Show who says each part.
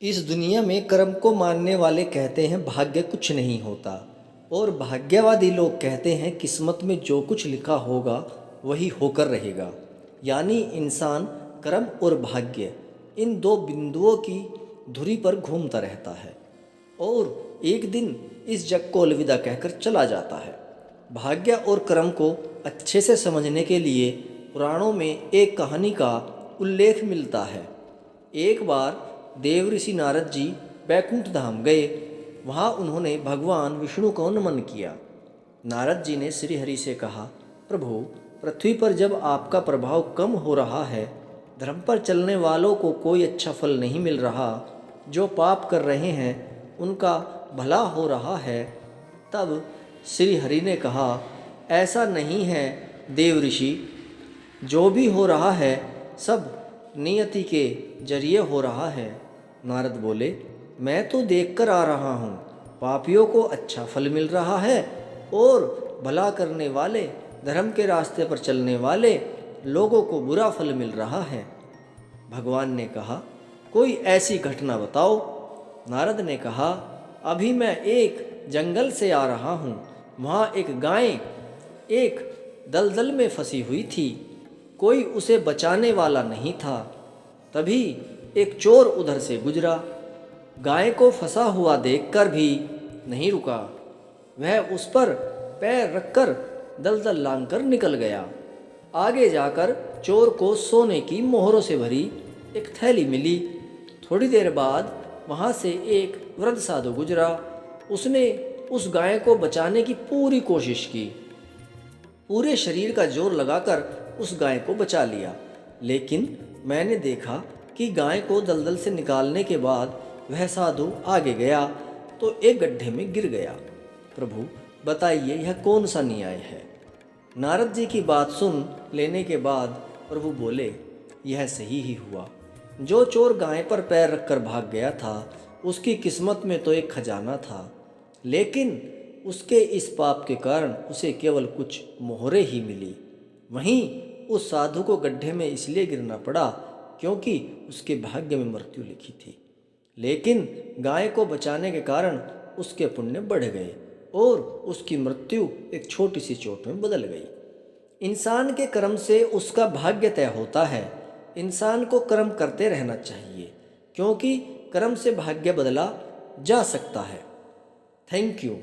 Speaker 1: इस दुनिया में कर्म को मानने वाले कहते हैं भाग्य कुछ नहीं होता, और भाग्यवादी लोग कहते हैं किस्मत में जो कुछ लिखा होगा वही होकर रहेगा। यानी इंसान कर्म और भाग्य इन दो बिंदुओं की धुरी पर घूमता रहता है और एक दिन इस जग को अलविदा कहकर चला जाता है। भाग्य और कर्म को अच्छे से समझने के लिए पुराणों में एक कहानी का उल्लेख मिलता है। एक बार देवऋषि नारद जी बैकुंठ धाम गए। वहाँ उन्होंने भगवान विष्णु को नमन किया। नारद जी ने श्री हरि से कहा, प्रभु, पृथ्वी पर जब आपका प्रभाव कम हो रहा है, धर्म पर चलने वालों को कोई अच्छा फल नहीं मिल रहा, जो पाप कर रहे हैं उनका भला हो रहा है, तब श्री हरि ने कहा, ऐसा नहीं है देवऋषि, जो भी हो रहा है सब नियति के जरिए हो रहा है। नारद बोले, मैं तो देखकर आ रहा हूँ, पापियों को अच्छा फल मिल रहा है और भला करने वाले, धर्म के रास्ते पर चलने वाले लोगों को बुरा फल मिल रहा है। भगवान ने कहा, कोई ऐसी घटना बताओ। नारद ने कहा, अभी मैं एक जंगल से आ रहा हूँ। वहाँ एक गाय एक दलदल में फंसी हुई थी। कोई उसे बचाने वाला नहीं था। तभी एक चोर उधर से गुजरा। गाय को फंसा हुआ देखकर भी नहीं रुका। वह उस पर पैर रखकर दलदल लांघकर निकल गया। आगे जाकर चोर को सोने की मोहरों से भरी एक थैली मिली। थोड़ी देर बाद वहाँ से एक वृद्ध साधु गुजरा। उसने उस गाय को बचाने की पूरी कोशिश की। पूरे शरीर का जोर लगाकर उस गाय को बचा लिया, लेकिन मैंने देखा कि गाय को दलदल से निकालने के बाद वह साधु आगे गया तो एक गड्ढे में गिर गया। प्रभु, बताइए यह कौन सा न्याय है? नारद जी की बात सुन लेने के बाद प्रभु बोले, यह सही ही हुआ। जो चोर गाय पर पैर रखकर भाग गया था, उसकी किस्मत में तो एक खजाना था, लेकिन उसके इस पाप के कारण उसे केवल कुछ मोहरे ही मिली। वहीं उस साधु को गड्ढे में इसलिए गिरना पड़ा क्योंकि उसके भाग्य में मृत्यु लिखी थी, लेकिन गाय को बचाने के कारण उसके पुण्य बढ़ गए और उसकी मृत्यु एक छोटी सी चोट में बदल गई। इंसान के कर्म से उसका भाग्य तय होता है। इंसान को कर्म करते रहना चाहिए, क्योंकि कर्म से भाग्य बदला जा सकता है। Thank you.